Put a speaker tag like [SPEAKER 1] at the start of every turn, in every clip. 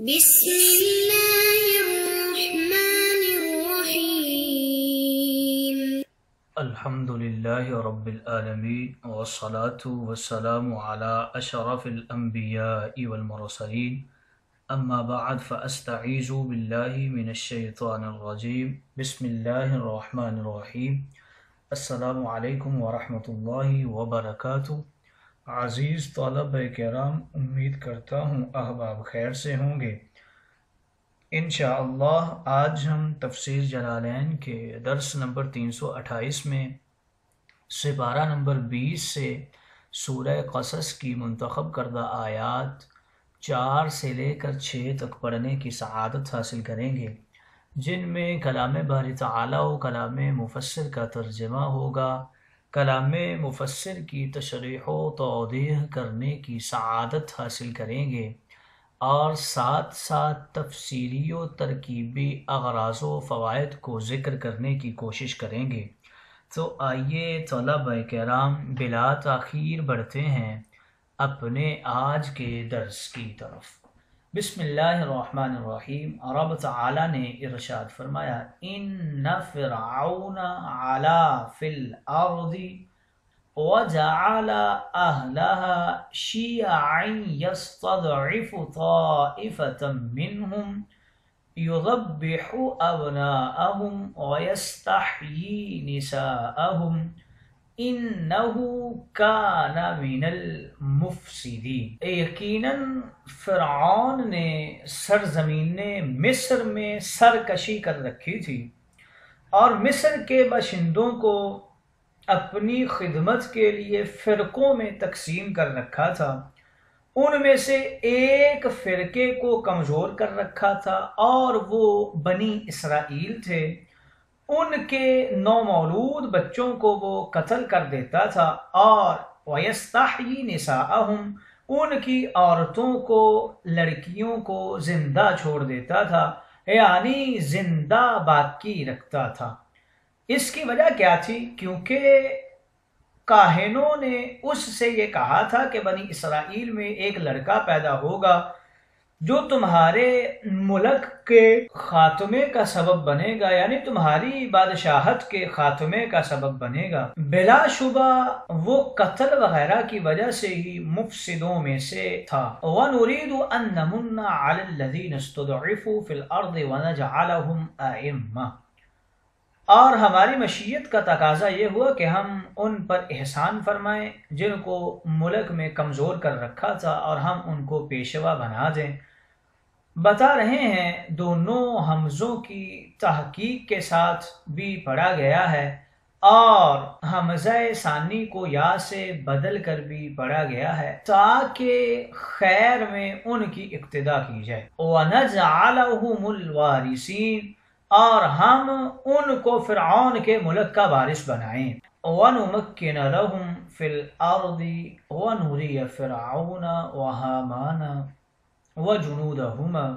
[SPEAKER 1] بسم الله الرحمن الرحيم.
[SPEAKER 2] الحمد لله رب العالمين والصلاة والسلام على أشرف الأنبياء والمرسلين أما بعد فأستعيذ بالله من الشيطان الرجيم بسم الله الرحمن الرحيم السلام علیکم ورحمۃ اللہ وبرکاتہ۔ عزیز طلبہ کرام، امید کرتا ہوں احباب خیر سے ہوں گے۔ انشاءاللہ آج ہم تفسیر جلالین کے درس نمبر 328 میں سپارہ نمبر 20 سے سورہ قصص کی منتخب کردہ آیات 4 سے لے کر 6 تک پڑھنے کی سعادت حاصل کریں گے، جن میں کلام باری تعالیٰ و کلام مفسر کا ترجمہ ہوگا۔ کلام مفسر کی تشریح و توضیح کرنے کی سعادت حاصل کریں گے اور ساتھ ساتھ تفصیلی و ترکیبی اغراض و فوائد کو ذکر کرنے کی کوشش کریں گے۔ تو آئیے طلبہ کرام بلا تاخیر بڑھتے ہیں اپنے آج کے درس کی طرف۔ بسم اللہ الرحمن الرحیم۔ رب تعالی نے ارشاد فرمایا، ان فرعون علا فی الارض وجعل اہلها شیعا یستضعف طائفة منهم یذبح ابناءهم ویستحیی نساءهم انہو کان من المفسدین۔ یقیناً فرعون نے سرزمین مصر میں سرکشی کر رکھی تھی اور مصر کے باشندوں کو اپنی خدمت کے لیے فرقوں میں تقسیم کر رکھا تھا۔ ان میں سے ایک فرقے کو کمزور کر رکھا تھا اور وہ بنی اسرائیل تھے۔ ان کے نومولود بچوں کو وہ قتل کر دیتا تھا اور وَيَسْتَحْيِي نِسَاءَهُمْ، ان کی عورتوں کو، لڑکیوں کو زندہ چھوڑ دیتا تھا، یعنی زندہ باقی رکھتا تھا۔ اس کی وجہ کیا تھی؟ کیونکہ کاہنوں نے اس سے یہ کہا تھا کہ بنی اسرائیل میں ایک لڑکا پیدا ہوگا جو تمہارے ملک کے خاتمے کا سبب بنے گا، یعنی تمہاری بادشاہت کے خاتمے کا سبب بنے گا۔ بلا شبہ وہ قتل وغیرہ کی وجہ سے ہی مفسدوں میں سے تھا۔ وَنُرِيدُ أَن نَّمُنَّ عَلَى الَّذِينَ اسْتُضْعِفُوا فِي الْأَرْضِ وَنَجْعَلَهُمْ أَئِمَّةً، اور ہماری مشیت کا تقاضا یہ ہوا کہ ہم ان پر احسان فرمائیں جن کو ملک میں کمزور کر رکھا تھا اور ہم ان کو پیشوا بنا دیں۔ بتا رہے ہیں دونوں حمزوں کی تحقیق کے ساتھ بھی پڑھا گیا ہے اور حمزہ ثانی کو یا سے بدل کر بھی پڑھا گیا ہے تاکہ خیر میں ان کی اقتدا کی جائے۔ وَنَجْعَلَهُمُ الْوَارِثِينَ، اور ہم ان کو فرعون کے ملک کا وارث بنائیں۔ وَنُمَكِّنَ لَهُمْ فِي الْأَرْضِ وَنُرِيَ فِرْعَوْنَ وَهَامَانَ وَجُنُودَهُمَا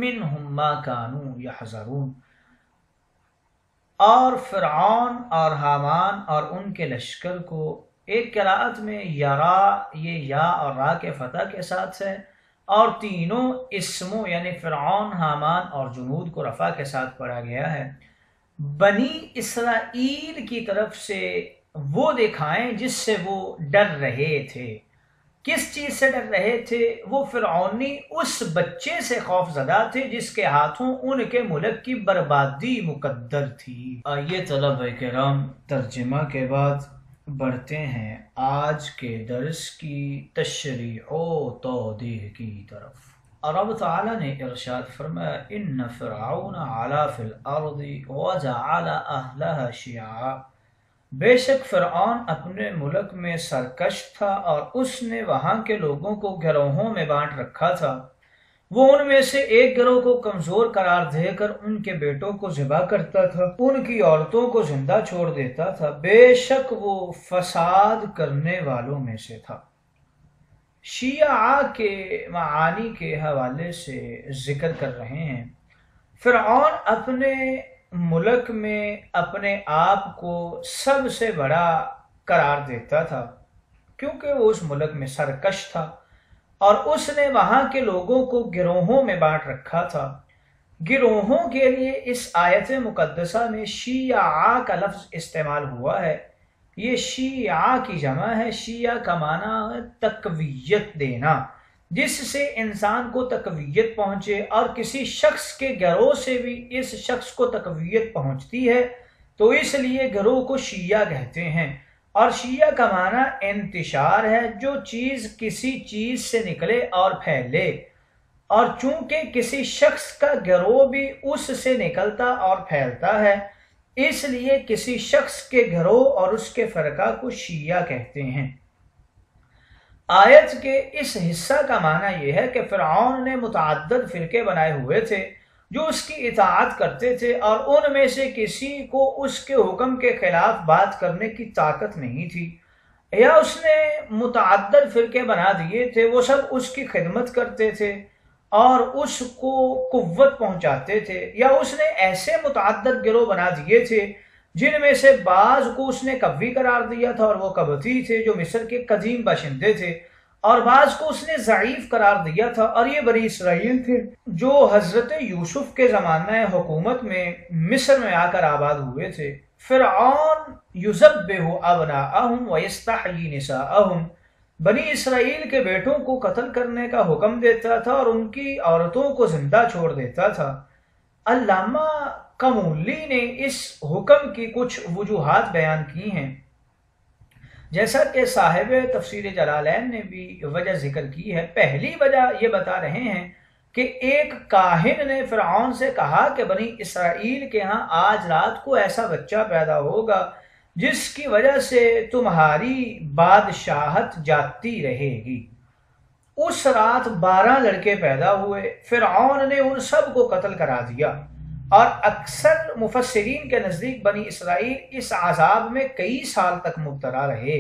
[SPEAKER 2] مِنْهُمْ مَا كَانُوا يَحْذَرُونَ، اور فرعون اور حامان اور ان کے لشکر کو، ایک قراءت میں یرا، یہ یا اور را کے فتح کے ساتھ ہے، اور تینوں اسموں یعنی فرعون، حامان اور جنود کو رفع کے ساتھ پڑھا گیا ہے۔ بنی اسرائیل کی طرف سے وہ دکھائیں جس سے وہ ڈر رہے تھے۔ کس چیز سے ڈر رہے تھے؟ وہ فرعونی اس بچے سے خوف زدہ تھے جس کے ہاتھوں ان کے ملک کی بربادی مقدر تھی۔ آئیے طلبہ کرام ترجمہ کے بعد بڑھتے ہیں آج کے درس کی تشریح و توضیح کی طرف۔ رب تعالیٰ نے ارشاد فرمایا، ان فرعون علا فی الارض وجعل اہلها شیعا، بے شک فرعون اپنے ملک میں سرکش تھا اور اس نے وہاں کے لوگوں کو گروہوں میں بانٹ رکھا تھا۔ وہ ان میں سے ایک گروہ کو کمزور قرار دے کر ان کے بیٹوں کو ذبح کرتا تھا، ان کی عورتوں کو زندہ چھوڑ دیتا تھا۔ بے شک وہ فساد کرنے والوں میں سے تھا۔ شیعہ کے معانی کے حوالے سے ذکر کر رہے ہیں۔ فرعون اپنے ملک میں اپنے آپ کو سب سے بڑا قرار دیتا تھا کیونکہ وہ اس ملک میں سرکش تھا اور اس نے وہاں کے لوگوں کو گروہوں میں بانٹ رکھا تھا۔ گروہوں کے لیے اس آیت مقدسہ میں شیعہ کا لفظ استعمال ہوا ہے۔ یہ شیعہ کی جمع ہے۔ شیعہ کا معنی ہے تقویت دینا، جس سے انسان کو تقویت پہنچے، اور کسی شخص کے گروہ سے بھی اس شخص کو تقویت پہنچتی ہے، تو اس لیے گروہ کو شیعہ کہتے ہیں۔ اور شیعہ کا معنی انتشار ہے، جو چیز کسی چیز سے نکلے اور پھیلے، اور چونکہ کسی شخص کا گروہ بھی اس سے نکلتا اور پھیلتا ہے، اس لیے کسی شخص کے گروہ اور اس کے فرقہ کو شیعہ کہتے ہیں۔ آیت کے اس حصہ کا معنی یہ ہے کہ فرعون نے متعدد فرقے بنائے ہوئے تھے جو اس کی اطاعت کرتے تھے، اور ان میں سے کسی کو اس کے حکم کے خلاف بات کرنے کی طاقت نہیں تھی، یا اس نے متعدد فرقے بنا دیے تھے، وہ سب اس کی خدمت کرتے تھے اور اس کو قوت پہنچاتے تھے، یا اس نے ایسے متعدد گروہ بنا دیے تھے جن میں سے بعض کو اس نے قبطی قرار دیا تھا اور وہ قبطی تھے جو مصر کے قدیم باشندے تھے، اور بعض کو اس نے ضعیف قرار دیا تھا اور یہ بنی اسرائیل تھے جو حضرت یوسف کے زمانہ حکومت میں مصر میں آ کر آباد ہوئے تھے۔ فرعون یذبح ابناءہم ویستحیی نساءہم، بنی اسرائیل کے بیٹوں کو قتل کرنے کا حکم دیتا تھا اور ان کی عورتوں کو زندہ چھوڑ دیتا تھا۔ علامہ کمولی نے اس حکم کی کچھ وجوہات بیان کی ہیں، جیسا کہ صاحب تفسیر جلالین نے بھی وجہ ذکر کی ہے۔ پہلی وجہ یہ بتا رہے ہیں کہ ایک کاہن نے فرعون سے کہا کہ بنی اسرائیل کے ہاں آج رات کو ایسا بچہ پیدا ہوگا جس کی وجہ سے تمہاری بادشاہت جاتی رہے گی۔ اس رات 12 لڑکے پیدا ہوئے۔ فرعون نے ان سب کو قتل کرا دیا، اور اکثر مفسرین کے نزدیک بنی اسرائیل اس عذاب میں کئی سال تک مبتلا رہے۔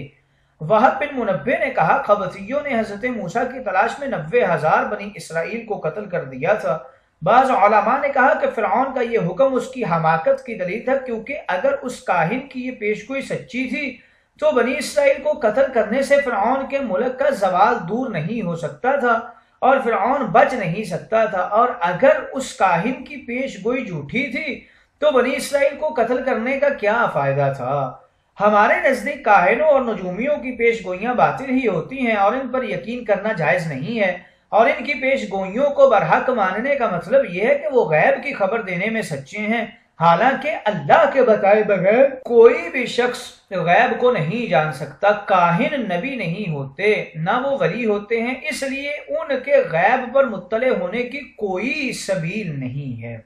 [SPEAKER 2] وہب بن منبہ نے کہا قبطیوں نے حضرت موسیٰ کی تلاش میں 90,000 بنی اسرائیل کو قتل کر دیا تھا۔ بعض علماء نے کہا کہ فرعون کا یہ حکم اس کی حماقت کی دلیل تھا، کیونکہ اگر اس کاہن کی یہ پیشگوئی سچی تھی تو بنی اسرائیل کو قتل کرنے سے فرعون کے ملک کا زوال دور نہیں ہو سکتا تھا اور فرعون بچ نہیں سکتا تھا، اور اگر اس کاہن کی پیش گوئی جھوٹی تھی تو بنی اسرائیل کو قتل کرنے کا کیا فائدہ تھا۔ ہمارے نزدیک کاہنوں اور نجومیوں کی پیش گوئیاں باطل ہی ہوتی ہیں اور ان پر یقین کرنا جائز نہیں ہے، اور ان کی پیش گوئیوں کو برحق ماننے کا مطلب یہ ہے کہ وہ غیب کی خبر دینے میں سچے ہیں، حالانکہ اللہ کے بتائے بغیر کوئی بھی شخص غیب کو نہیں جان سکتا۔ کاہن نبی نہیں ہوتے، نہ وہ ولی ہوتے ہیں، اس لیے ان کے غیب پر مطلع ہونے کی کوئی سبیل نہیں ہے۔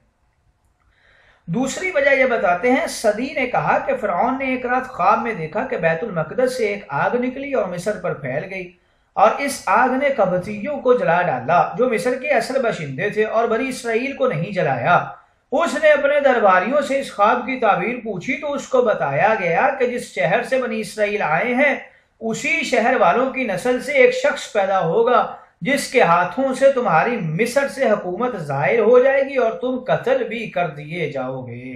[SPEAKER 2] دوسری وجہ یہ بتاتے ہیں، صدی نے کہا کہ فرعون نے ایک رات خواب میں دیکھا کہ بیت المقدس سے ایک آگ نکلی اور مصر پر پھیل گئی، اور اس آگ نے قبطیوں کو جلا ڈالا جو مصر کے اصل باشندے تھے، اور بنی اسرائیل کو نہیں جلایا۔ اس نے اپنے درباریوں سے اس خواب کی تعبیر پوچھی تو اس کو بتایا گیا کہ جس شہر سے بنی اسرائیل آئے ہیں اسی شہر والوں کی نسل سے ایک شخص پیدا ہوگا جس کے ہاتھوں سے تمہاری مصر سے حکومت ظاہر ہو جائے گی اور تم قتل بھی کر دیے جاؤ گے۔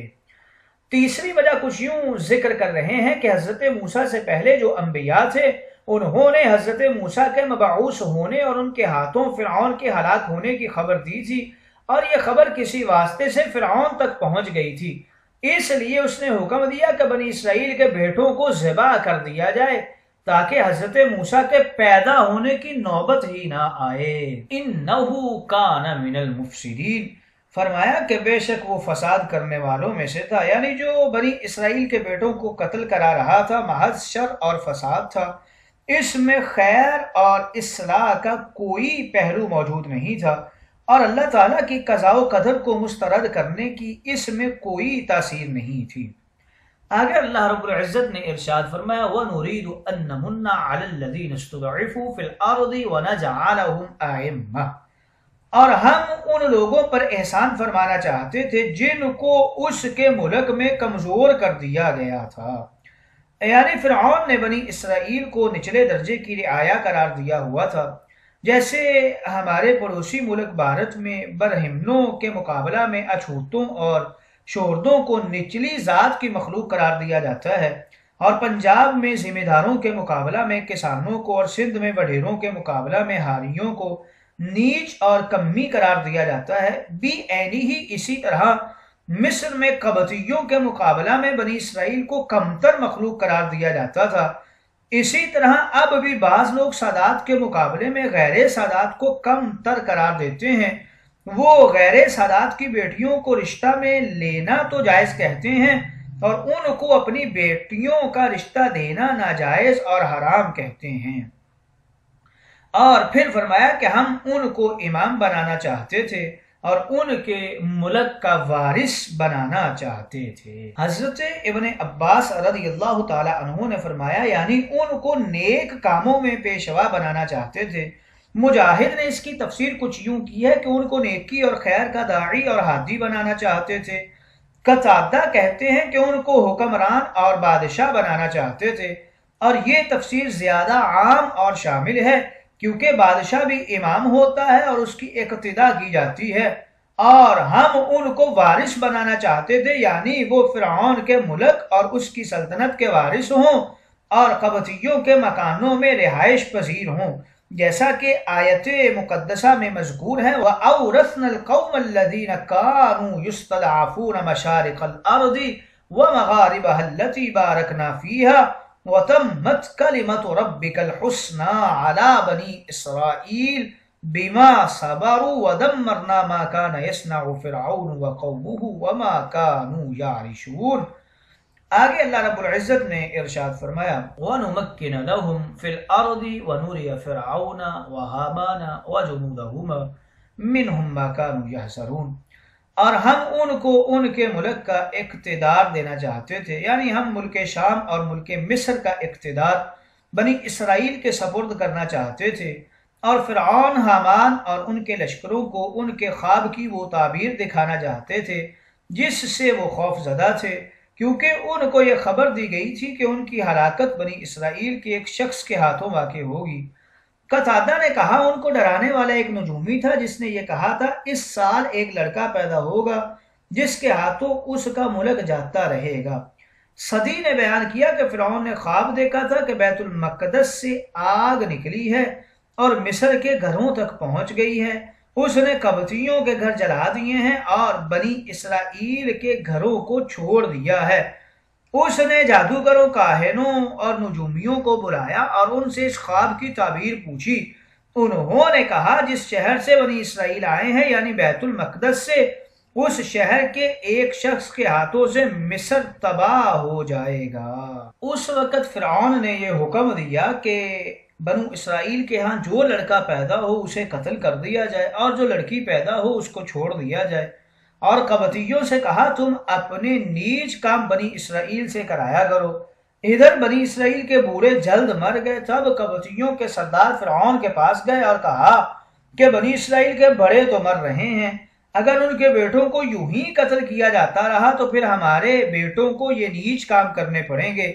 [SPEAKER 2] تیسری وجہ کچھ یوں ذکر کر رہے ہیں کہ حضرت موسیٰ سے پہلے جو انبیاء تھے انہوں نے حضرت موسیٰ کے مبعوث ہونے اور ان کے ہاتھوں فرعون کے ہلاک ہونے کی خبر دی تھی، اور یہ خبر کسی واسطے سے فرعون تک پہنچ گئی تھی، اس لیے اس نے حکم دیا کہ بنی اسرائیل کے بیٹوں کو ذبح کر دیا جائے تاکہ حضرت موسیٰ کے پیدا ہونے کی نوبت ہی نہ آئے۔ انہو کان من المفسدین، فرمایا کہ بے شک وہ فساد کرنے والوں میں سے تھا، یعنی جو بنی اسرائیل کے بیٹوں کو قتل کرا رہا تھا محض شر اور فساد تھا، اس میں خیر اور اصلاح کا کوئی پہلو موجود نہیں تھا، اور اللہ تعالیٰ کی قضاء و قدر کو مسترد کرنے کی اس میں کوئی تاثیر نہیں تھی۔ آگے اللہ رب العزت نے ارشاد فرمایا وَنُرِيدُ أَن نَّمُنَّ عَلَى الَّذِينَ اسْتُضْعِفُوا فِي الْأَرْضِ وَنَجْعَلَهُمْ أَئِمَّةً، اور ہم ان لوگوں پر احسان فرمانا چاہتے تھے جن کو اس کے ملک میں کمزور کر دیا گیا تھا، یعنی فرعون نے بنی اسرائیل کو نچلے درجے کی رعایا قرار دیا ہوا تھا، جیسے ہمارے پڑوسی ملک بھارت میں برہمنوں کے مقابلہ میں اچھوتوں اور شوردوں کو نچلی ذات کی مخلوق قرار دیا جاتا ہے۔ اور پنجاب میں ذمہ داروں کے مقابلہ میں کسانوں کو اور سندھ میں وڈیروں کے مقابلہ میں ہاریوں کو نیچ اور کمی قرار دیا جاتا ہے، بھی عینی ہی اسی طرح مصر میں قبطیوں کے مقابلہ میں بنی اسرائیل کو کمتر مخلوق قرار دیا جاتا تھا۔ اسی طرح اب بھی بعض لوگ سادات کے مقابلے میں غیر سادات کو کم تر قرار دیتے ہیں۔ وہ غیر سادات کی بیٹیوں کو رشتہ میں لینا تو جائز کہتے ہیں اور ان کو اپنی بیٹیوں کا رشتہ دینا ناجائز اور حرام کہتے ہیں۔ اور پھر فرمایا کہ ہم ان کو امام بنانا چاہتے تھے اور ان کے ملک کا وارث بنانا چاہتے تھے۔ حضرت ابن عباس رضی اللہ تعالی عنہ نے فرمایا یعنی ان کو نیک کاموں میں پیشوا بنانا چاہتے تھے۔ مجاہد نے اس کی تفسیر کچھ یوں کی ہے کہ ان کو نیکی اور خیر کا داعی اور ہادی بنانا چاہتے تھے۔ قتادہ کہتے ہیں کہ ان کو حکمران اور بادشاہ بنانا چاہتے تھے، اور یہ تفسیر زیادہ عام اور شامل ہے کیونکہ بادشاہ بھی امام ہوتا ہے اور اس کی اقتداء کی جاتی ہے، اور ہم ان کو وارث بنانا چاہتے تھے یعنی وہ فرعون کے ملک اور اس کی سلطنت کے وارث ہوں اور قبطیوں کے مکانوں میں رہائش پذیر ہوں، جیسا کہ آیت مقدسہ میں مذکور ہے وَأَوْرَثْنَا الْقَوْمَ الَّذِينَ كَانُوا يُسْتَضْعَفُونَ مَشَارِقَ الْأَرْضِ وَمَغَارِبَهَا الَّتِي بَارَكْنَا فِيهَا وَتَمَّتْ كَلِمَةُ رَبِّكَ الْحُسْنَى عَلَى بَنِي إِسْرَائِيلَ بِمَا صَبَرُوا وَدَمَّرْنَا مَا كَانَ يَصْنَعُ فِرْعَوْنُ وَقَوْمُهُ وَمَا كَانُوا يَعْرِشُونَ۔ آگے اللہ رب العزت نے ارشاد فرمایا وَنُمَكِّنَ لَهُمْ فِي الْأَرْضِ وَنُرِيَ فِرْعَوْنَ وَهَامَانَ وَجُنُودَهُمَا مِنْهُمْ مَا كَانُوا يَحْذَرُونَ، اور ہم ان کو ان کے ملک کا اقتدار دینا چاہتے تھے، یعنی ہم ملک شام اور ملک مصر کا اقتدار بنی اسرائیل کے سپرد کرنا چاہتے تھے، اور فرعون حامان اور ان کے لشکروں کو ان کے خواب کی وہ تعبیر دکھانا چاہتے تھے جس سے وہ خوف زدہ تھے، کیونکہ ان کو یہ خبر دی گئی تھی کہ ان کی ہلاکت بنی اسرائیل کے ایک شخص کے ہاتھوں واقع ہوگی۔ قتادہ نے کہا ان کو ڈرانے والا ایک نجومی تھا جس نے یہ کہا تھا اس سال ایک لڑکا پیدا ہوگا جس کے ہاتھوں اس کا ملک جاتا رہے گا۔ صدی نے بیان کیا کہ فرعون نے خواب دیکھا تھا کہ بیت المقدس سے آگ نکلی ہے اور مصر کے گھروں تک پہنچ گئی ہے، اس نے قبطیوں کے گھر جلا دیے ہیں اور بنی اسرائیل کے گھروں کو چھوڑ دیا ہے۔ اس نے جادوگروں، کاہنوں اور نجومیوں کو بلایا اور ان سے اس خواب کی تعبیر پوچھی۔ انہوں نے کہا جس شہر سے بنی اسرائیل آئے ہیں یعنی بیت المقدس سے، اس شہر کے ایک شخص کے ہاتھوں سے مصر تباہ ہو جائے گا۔ اس وقت فرعون نے یہ حکم دیا کہ بنو اسرائیل کے ہاں جو لڑکا پیدا ہو اسے قتل کر دیا جائے اور جو لڑکی پیدا ہو اس کو چھوڑ دیا جائے، اور قبطیوں سے کہا تم اپنے نیج کام بنی اسرائیل سے کرایا کرو۔ ادھر بنی اسرائیل کے بوڑھے جلد مر گئے، تب قبطیوں کے سردار فرعون کے پاس گئے اور کہا کہ بنی اسرائیل کے بڑے تو مر رہے ہیں، اگر ان کے بیٹوں کو یوں ہی قتل کیا جاتا رہا تو پھر ہمارے بیٹوں کو یہ نیچ کام کرنے پڑیں گے۔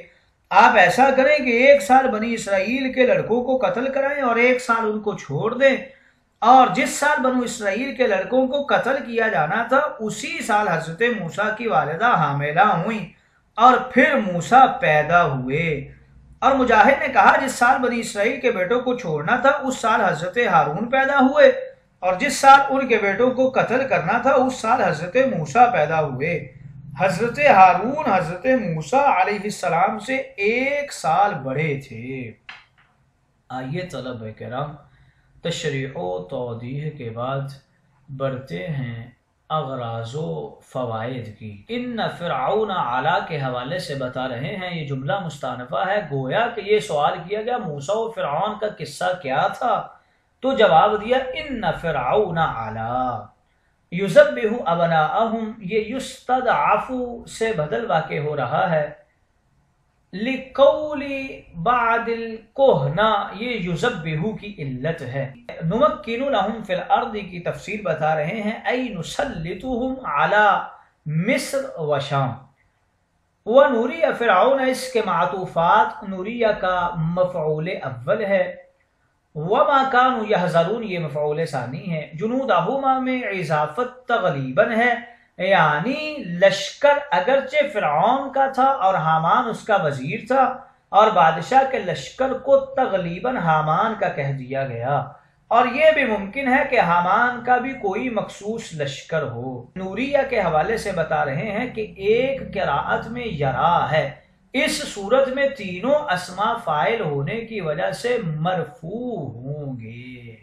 [SPEAKER 2] آپ ایسا کریں کہ ایک سال بنی اسرائیل کے لڑکوں کو قتل کرائیں اور ایک سال ان کو چھوڑ دیں، اور جس سال بنو اسرائیل کے لڑکوں کو قتل کیا جانا تھا اسی سال حضرت موسیٰ کی والدہ حاملہ ہوئیں اور پھر موسیٰ پیدا ہوئے۔ اور مجاہد نے کہا جس سال بنی اسرائیل کے بیٹوں کو چھوڑنا تھا اس سال حضرت ہارون پیدا ہوئے، اور جس سال ان کے بیٹوں کو قتل کرنا تھا اس سال حضرت موسیٰ پیدا ہوئے۔ حضرت ہارون حضرت موسیٰ علیہ السلام سے 1 سال بڑے تھے۔ آئیے طلب کرام تشریح و توضیح کے بعد بڑھتے ہیں اغراض و فوائد کی۔ ان فرعون علا کے حوالے سے بتا رہے ہیں، یہ جملہ مستانفہ ہے، گویا کہ یہ سوال کیا گیا موسیٰ و فرعون کا قصہ کیا تھا، تو جواب دیا ان فرعون علا یذبح ابناءہم، یہ یستضعف سے بدل واقع ہو رہا ہے، لقول بعد الکہنہ، یہ یذبح کی علت ہے۔ نمکن لہم فی الارض کی تفسیر بتا رہے ہیں ای نسلطہم علی مصر و شام، ونوری فرعون اس کے معطوفات نوریہ کا مفعول اول ہے، وما كانوا يحذرون یہ مفعول ثانی ہے، جنودہما میں اضافت تغلیباً ہے، یعنی لشکر اگرچہ فرعون کا تھا اور حامان اس کا وزیر تھا، اور بادشاہ کے لشکر کو تغلیباً حامان کا کہہ دیا گیا، اور یہ بھی ممکن ہے کہ حامان کا بھی کوئی مخصوص لشکر ہو۔ نوریہ کے حوالے سے بتا رہے ہیں کہ ایک قراءت میں یرا ہے، اس صورت میں تینوں اسما فاعل ہونے کی وجہ سے مرفوع ہوں گے۔